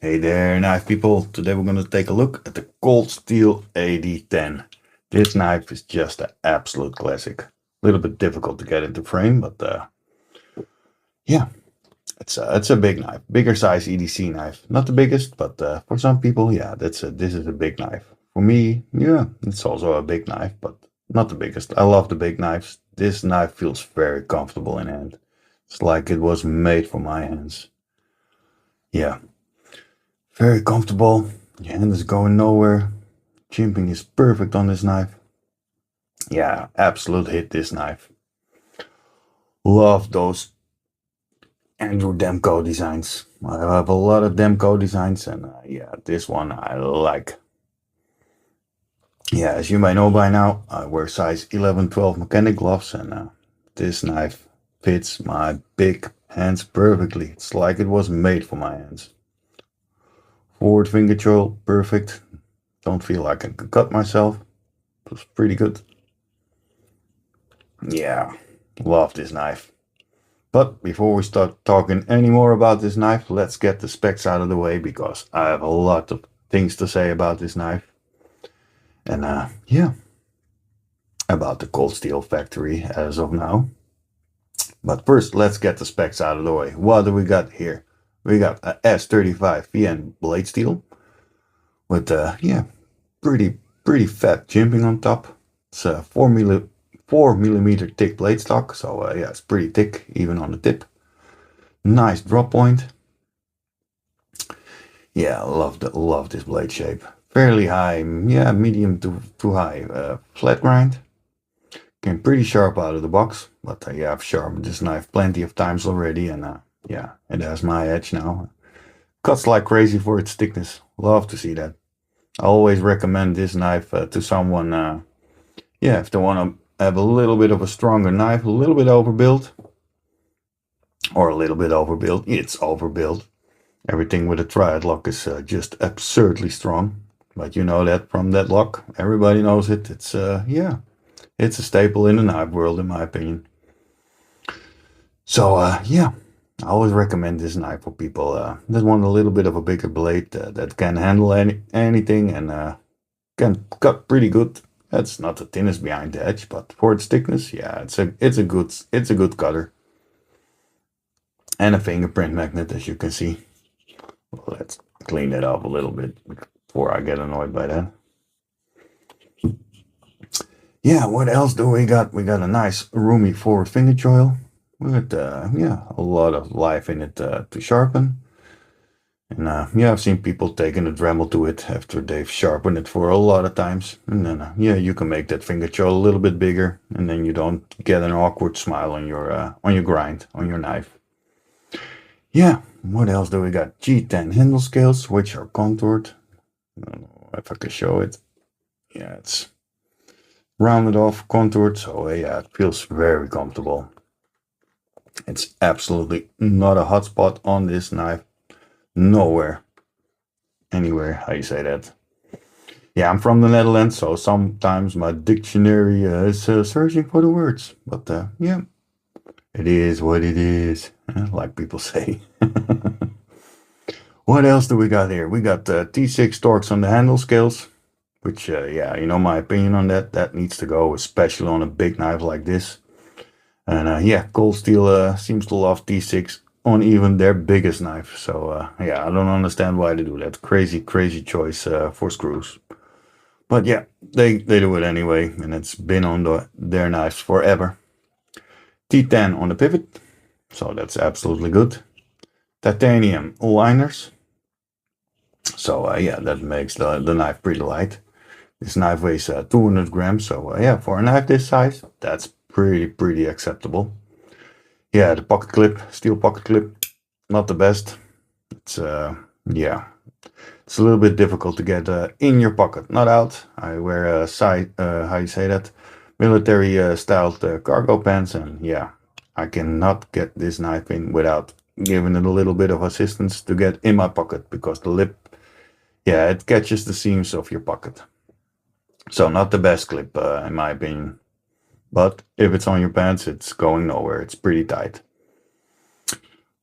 Hey there, knife people. Today we're going to take a look at the Coldsteel AD10. This knife is just an absolute classic. A little bit difficult to get into frame, but yeah, it's a big knife, bigger size EDC knife. Not the biggest, but for some people, yeah, this is a big knife. For me, yeah, it's also a big knife, but not the biggest. I love the big knives. This knife feels very comfortable in hand. It's like it was made for my hands. Yeah. Very comfortable. Your hand is going nowhere. Chimping is perfect on this knife. Yeah, absolute hit this knife. Love those Andrew Demko designs. I have a lot of Demko designs and yeah, this one I like. Yeah, as you may know by now, I wear size 11, 12 mechanic gloves and this knife fits my big hands perfectly. It's like it was made for my hands. Forward finger choil, perfect. Don't feel like I can cut myself. It was pretty good. Yeah, love this knife. But before we start talking any more about this knife, let's get the specs out of the way because I have a lot of things to say about this knife. And yeah, about the Coldsteel factory as of now. But first, let's get the specs out of the way. What do we got here? We got a S35 VN blade steel with yeah, pretty fat jimping on top. It's a 4 millimeter thick blade stock, so yeah, it's pretty thick even on the tip. Nice drop point. Yeah, love this blade shape. Fairly high, yeah, medium to high flat grind. Came pretty sharp out of the box, but yeah, I've sharpened this knife plenty of times already, and yeah, it has my edge now. Cuts like crazy for its thickness. Love to see that. I always recommend this knife to someone, yeah, if they want to have a little bit of a stronger knife, a little bit overbuild, or a little bit overbuild. It's overbuild. Everything with a triad lock is just absurdly strong. But you know that from that lock. Everybody knows it. It's, yeah, it's a staple in the knife world, in my opinion. So, yeah, I always recommend this knife for people that want a little bit of a bigger blade that can handle anything and can cut pretty good. That's not the thinnest behind the edge, but for its thickness, yeah, it's a good cutter. And a fingerprint magnet, as you can see. Well, let's clean it up a little bit before I get annoyed by that. Yeah, what else do we got? We got a nice roomy forward finger choil with yeah, a lot of life in it to sharpen. And yeah, I've seen people taking a Dremel to it after they've sharpened it for a lot of times. And then yeah, you can make that finger choil a little bit bigger, and then you don't get an awkward smile on your grind on your knife. Yeah, what else do we got? G10 handle scales, which are contoured. I don't know if I can show it. Yeah, it's rounded off, contoured, so yeah, it feels very comfortable. It's absolutely not a hot spot on this knife. Nowhere. Anywhere, how you say that? Yeah, I'm from the Netherlands, so sometimes my dictionary is searching for the words. But yeah, it is what it is, like people say. What else do we got here? We got T6 torques on the handle scales, which, yeah, you know my opinion on that. That needs to go, especially on a big knife like this. And yeah, Coldsteel seems to love T6 on even their biggest knife. So yeah, I don't understand why they do that. Crazy choice for screws. But yeah, they do it anyway, and it's been on their knives forever. T10 on the pivot, so that's absolutely good. Titanium liners. So yeah, that makes the knife pretty light. This knife weighs 200 grams, so yeah, for a knife this size, that's pretty acceptable. Yeah, the pocket clip, steel pocket clip, not the best. It's yeah, it's a little bit difficult to get in your pocket, not out. I wear a side, how you say that, military styled cargo pants, and yeah, I cannot get this knife in without giving it a little bit of assistance to get in my pocket because the lip, yeah, it catches the seams of your pocket. So not the best clip in my opinion. But if it's on your pants, it's going nowhere. It's pretty tight.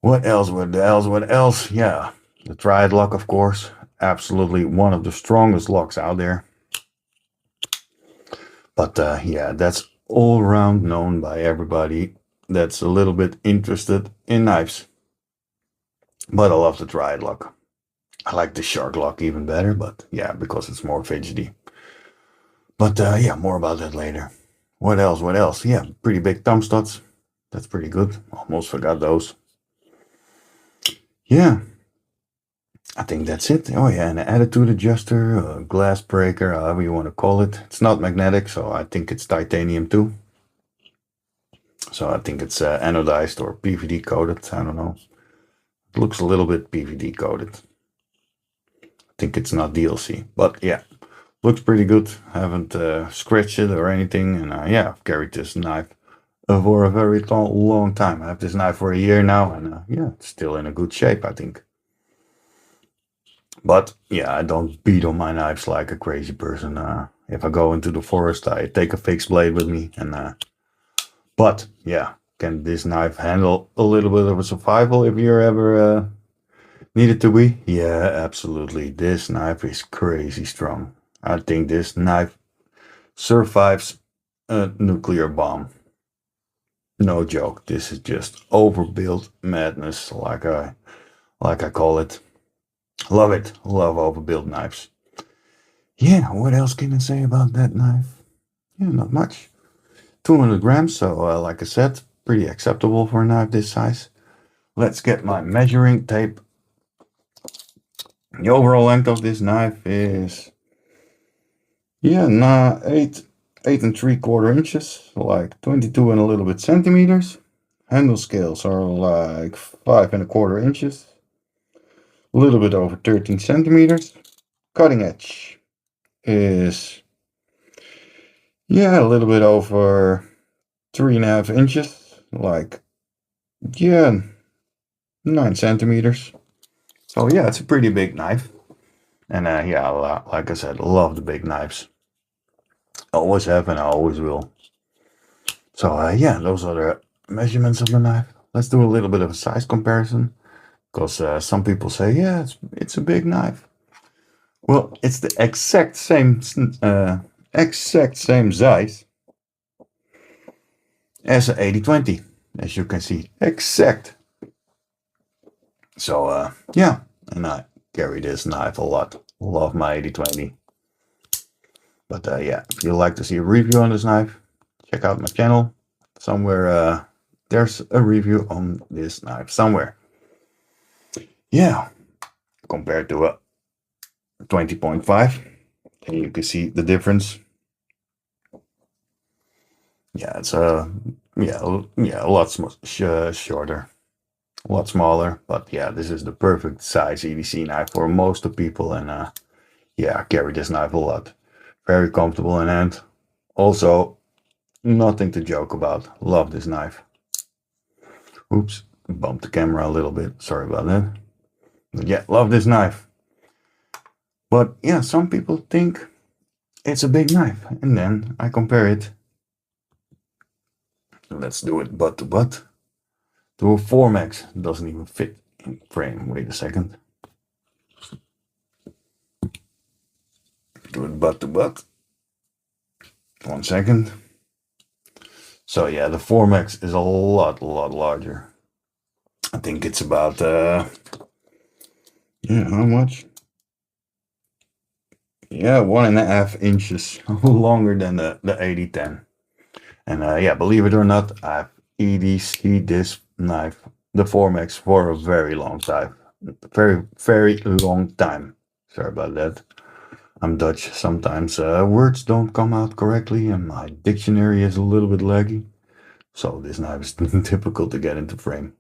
What else? What else? What else? Yeah. The Triad lock, of course, absolutely one of the strongest locks out there. But yeah, that's all around known by everybody that's a little bit interested in knives. But I love the Triad lock. I like the Shark lock even better, but yeah, because it's more fidgety. But yeah, more about that later. What else? What else? Yeah, pretty big thumb studs. That's pretty good. Almost forgot those. Yeah, I think that's it. Oh yeah, an attitude adjuster, a glass breaker, however you want to call it. It's not magnetic, so I think it's titanium too. So I think it's anodized or PVD coated. I don't know. It looks a little bit PVD coated. I think it's not DLC, but yeah, looks pretty good. I haven't scratched it or anything, and yeah, I've carried this knife for a very long time. I have this knife for a year now, and yeah, it's still in a good shape, I think. But yeah, I don't beat on my knives like a crazy person. If I go into the forest, I take a fixed blade with me, and but yeah, can this knife handle a little bit of a survival if you're ever needed to be? Yeah, absolutely. This knife is crazy strong. I think this knife survives a nuclear bomb. No joke. This is just overbuild madness, like I call it. Love it. Love overbuild knives. Yeah, what else can I say about that knife? Yeah, not much. 200 grams, so like I said, pretty acceptable for a knife this size. Let's get my measuring tape. The overall length of this knife is, yeah, nah, 8 and 3/4 inches, like 22 and a little bit centimeters. Handle scales are like 5 1/4 inches, a little bit over 13 centimeters. Cutting edge is, yeah, a little bit over 3.5 inches, like, yeah, 9 centimeters. So yeah, it's a pretty big knife. And yeah, like I said, love the big knives. Always have and I always will. So yeah, those are the measurements of the knife. Let's do a little bit of a size comparison. Because some people say, yeah, it's a big knife. Well, it's the exact same size as an 80/20, as you can see, exact. So yeah, and I carry this knife a lot. Love my 80/20. But yeah, if you'd like to see a review on this knife, check out my channel. Somewhere there's a review on this knife somewhere. Yeah, compared to a 20.5, and you can see the difference. Yeah, it's yeah, a lot shorter, a lot smaller. But yeah, this is the perfect size EDC knife for most of people, and yeah, I carry this knife a lot. Very comfortable in hand. Also, nothing to joke about. Love this knife. Oops, bumped the camera a little bit. Sorry about that. But yeah, love this knife. But yeah, some people think it's a big knife, and then I compare it. Let's do it butt to butt. To a 4max. Doesn't even fit in frame. Wait a second. Do it butt to butt. 1 second. So yeah, the 4max is a lot larger. I think it's about yeah, how much? Yeah, 1.5 inches longer than the 8010. And yeah, believe it or not, I've EDC'd this knife, the 4max, for a very long time. Very long time. Sorry about that. I'm Dutch. Sometimes words don't come out correctly and my dictionary is a little bit laggy. So this knife is difficult to get into frame.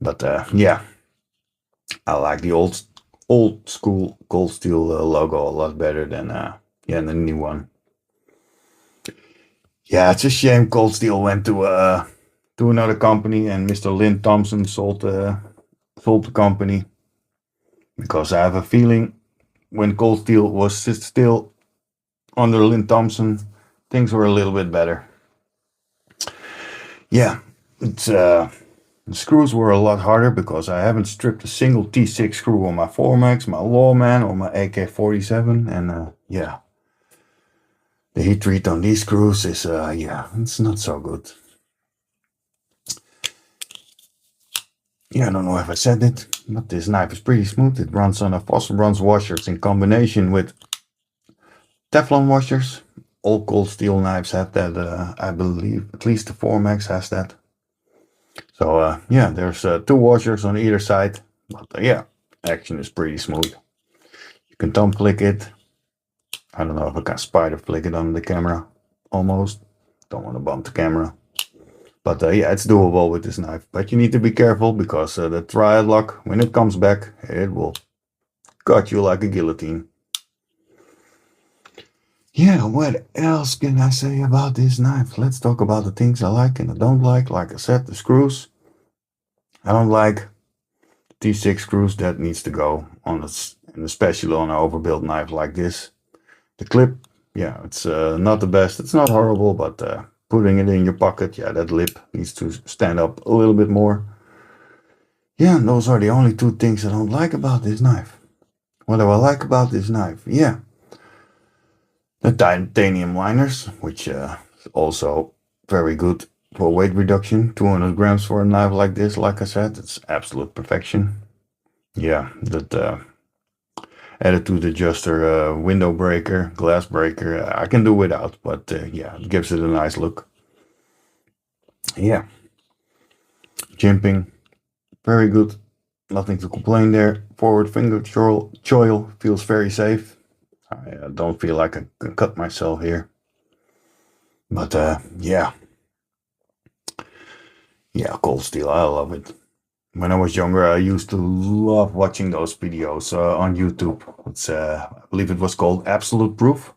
But yeah, I like the old school Coldsteel logo a lot better than yeah, the new one. Yeah, it's a shame Coldsteel went to another company and Mr. Lynn Thompson sold the company, because I have a feeling when Coldsteel was still under Lynn Thompson, things were a little bit better. Yeah, it's The screws were a lot harder because I haven't stripped a single T6 screw on my 4max, my Lawman, or my AK-47, and yeah, the heat treat on these screws is, yeah, it's not so good. Yeah, I don't know if I said it, but this knife is pretty smooth. It runs on a fossil bronze washers in combination with Teflon washers. All Coldsteel knives have that, I believe. At least the 4max has that. So yeah, there's 2 washers on either side. But yeah, action is pretty smooth. You can thumb flick it. I don't know if I can spider flick it on the camera. Almost. Don't want to bump the camera. But yeah, it's doable with this knife. But you need to be careful because the triad lock, when it comes back, it will cut you like a guillotine. Yeah, what else can I say about this knife? Let's talk about the things I like and I don't like. Like I said, the screws. I don't like T6 screws. That needs to go on this, and especially on an overbuild knife like this. The clip, yeah, it's not the best. It's not horrible, but putting it in your pocket, yeah, that lip needs to stand up a little bit more. Yeah, those are the only 2 things I don't like about this knife. What do I like about this knife? Yeah, the titanium liners, which is also very good for weight reduction. 200 grams for a knife like this, like I said, it's absolute perfection. Yeah, that attitude adjuster, window breaker, glass breaker, I can do without, but yeah, it gives it a nice look. Yeah, jimping, very good, nothing to complain there. Forward finger choil feels very safe. I don't feel like I can cut myself here. But yeah, Coldsteel, I love it. When I was younger, I used to love watching those videos on YouTube. It's I believe it was called Absolute Proof,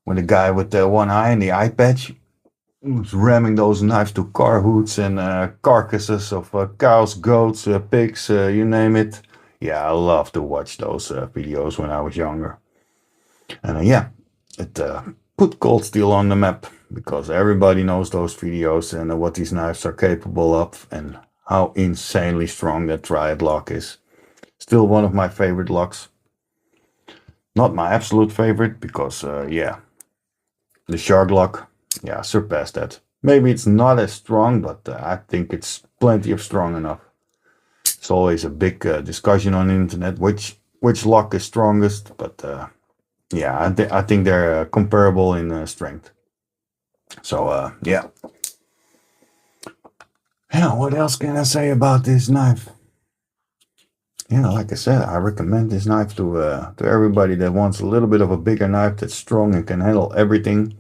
when the guy with the one eye and the eye patch was ramming those knives to car hoods and carcasses of cows, goats, pigs, you name it. Yeah, I love to watch those videos when I was younger. And yeah, it put Coldsteel on the map because everybody knows those videos and what these knives are capable of and how insanely strong that triad lock is. Still one of my favorite locks. Not my absolute favorite because, yeah, the shark lock, yeah, surpassed that. Maybe it's not as strong, but I think it's plenty of strong enough. It's always a big discussion on the internet which lock is strongest, but yeah, I think they're comparable in strength. So yeah. Yeah, what else can I say about this knife? Yeah, like I said, I recommend this knife to everybody that wants a little bit of a bigger knife that's strong and can handle everything,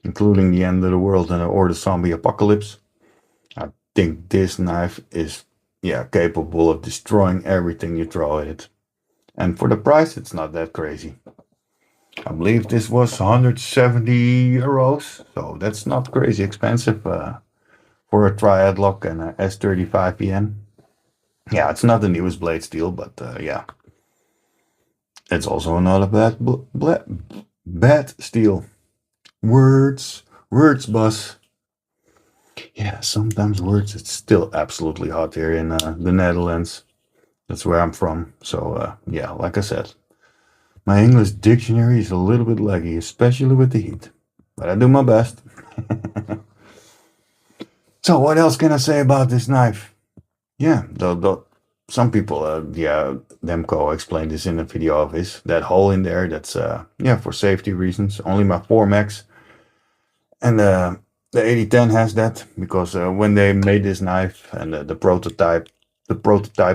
including the end of the world or the zombie apocalypse. I think this knife is, yeah, capable of destroying everything you throw at it. And for the price, it's not that crazy. I believe this was 170 euros, so that's not crazy expensive for a triad lock and a S35PN. Yeah, it's not the newest blade steel, but yeah, it's also not a bad steel. Words, boss. Yeah, sometimes words. It's still absolutely hot here in the Netherlands. That's where I'm from. So yeah, like I said, my English dictionary is a little bit laggy, especially with the heat. But I do my best. So what else can I say about this knife? Yeah, some people, yeah, Demko explained this in a video of his. That hole in there, that's, yeah, for safety reasons. Only my 4max and the ad10 has that because when they made this knife and the prototype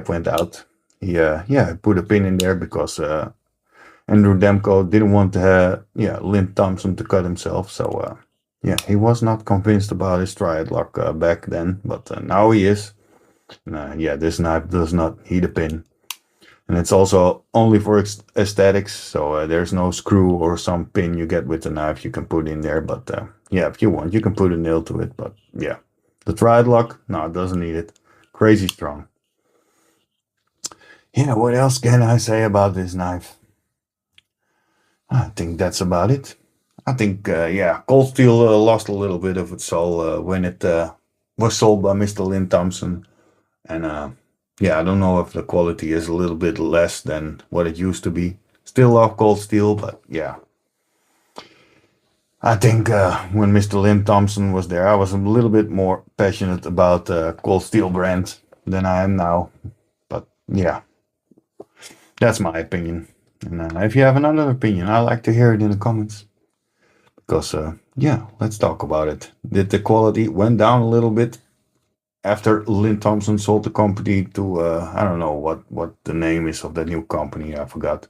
went out, he, yeah, put a pin in there because Andrew Demko didn't want yeah, Lynn Thompson to cut himself. So yeah, he was not convinced about his triad lock back then, but now he is. Yeah, this knife does not heat a pin. And it's also only for aesthetics, so there's no screw or some pin you get with the knife you can put in there. But yeah, if you want, you can put a nail to it. But yeah, the triad lock, no, it doesn't need it. Crazy strong. Yeah, what else can I say about this knife? I think that's about it. I think, yeah, Coldsteel lost a little bit of its soul when it was sold by Mr. Lynn Thompson. And yeah, I don't know if the quality is a little bit less than what it used to be. Still love Coldsteel, but yeah. I think when Mr. Lynn Thompson was there, I was a little bit more passionate about Coldsteel brand than I am now. But yeah, that's my opinion. And if you have another opinion, I like to hear it in the comments. Because yeah, let's talk about it. Did the quality went down a little bit after Lynn Thompson sold the company to I don't know what the name is of the new company, I forgot.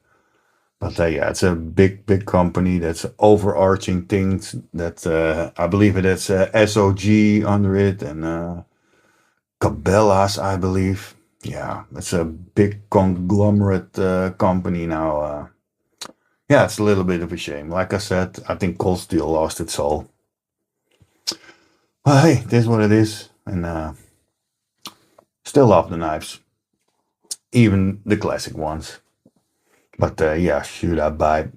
But yeah, it's a big company that's overarching things that I believe it is SOG under it and Cabela's, I believe. Yeah, it's a big conglomerate company now. Yeah, it's a little bit of a shame. Like I said, I think Coldsteel lost its soul. Well, hey, it is what it is. And still love the knives. Even the classic ones. But yeah, should I buy?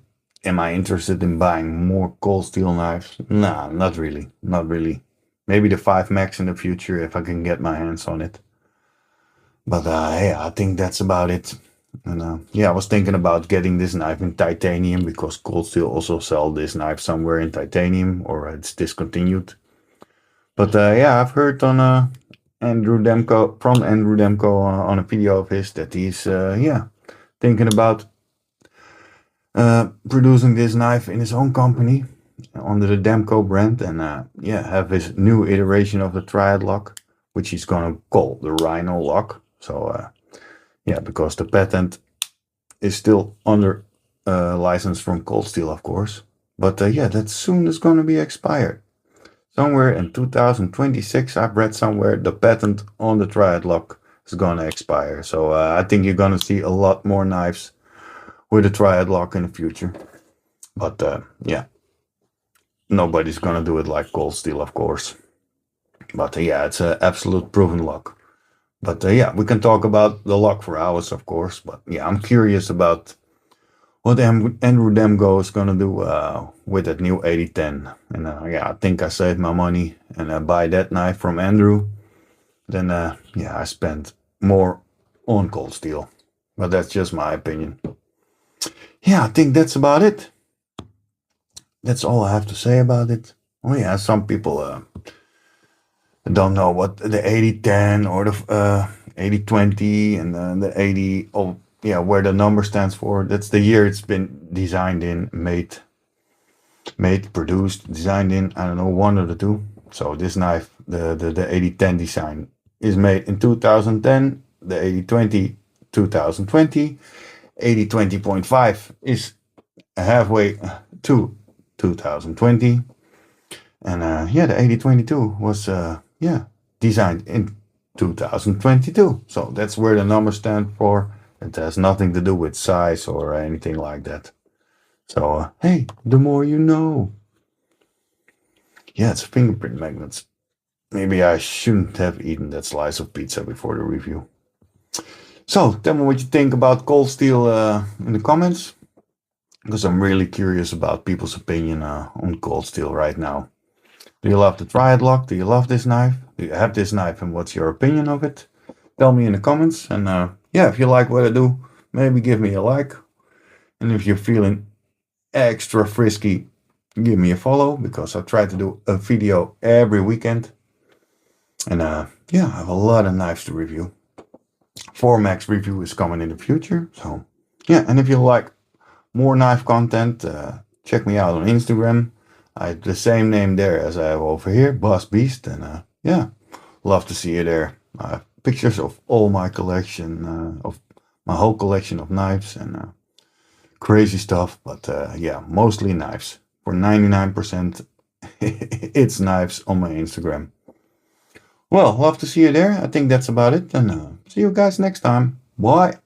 Am I interested in buying more Coldsteel knives? Nah, not really. Not really. Maybe the 5 Max in the future if I can get my hands on it. But yeah, I think that's about it. And yeah, I was thinking about getting this knife in titanium because Coldsteel also sell this knife somewhere in titanium or it's discontinued. But yeah, I've heard on Andrew Demko from Andrew Demko on a video of his that he's yeah thinking about producing this knife in his own company under the Demko brand and yeah have his new iteration of the Triad lock, which he's gonna call the Rhino lock. So yeah, because the patent is still under license from Coldsteel, of course. But yeah, that soon is gonna be expired. Somewhere in 2026, I've read somewhere the patent on the Triad lock is gonna expire. So I think you're gonna see a lot more knives with a Triad lock in the future. But yeah, nobody's gonna do it like Coldsteel, of course. But yeah, it's an absolute proven lock. But yeah, we can talk about the lock for hours, of course. But yeah, I'm curious about what Andrew Demko is gonna do with that new 8010. And yeah, I think I saved my money and I buy that knife from Andrew. Then yeah, I spent more on Coldsteel. But that's just my opinion. Yeah, I think that's about it. That's all I have to say about it. Oh yeah, some people don't know what the 8010 or the 8020 and the 80, oh yeah, where the number stands for. That's the year it's been designed in, made, produced, designed in. I don't know, one of the two. So this knife, the 8010 design is made in 2010. The 8020, 2020. 8020.5 is halfway to 2020. And yeah, the 8022 was yeah designed in 2022. So that's where the numbers stand for. It has nothing to do with size or anything like that. So hey, the more you know. Yeah, it's fingerprint magnets. Maybe I shouldn't have eaten that slice of pizza before the review. So tell me what you think about Coldsteel in the comments. Because I'm really curious about people's opinion on Coldsteel right now. Do you love the Triad lock? Do you love this knife? Do you have this knife and what's your opinion of it? Tell me in the comments. And yeah, if you like what I do, maybe give me a like. And if you're feeling extra frisky, give me a follow because I try to do a video every weekend. And yeah, I have a lot of knives to review. 4 Max review is coming in the future. So yeah, and if you like more knife content, check me out on Instagram. I have the same name there as I have over here, Boss Beast, and yeah, love to see you there. Pictures of all my collection, of my whole collection of knives and crazy stuff, but yeah, mostly knives. For 99%, it's knives on my Instagram. Well, love to see you there. I think that's about it, and see you guys next time. Bye.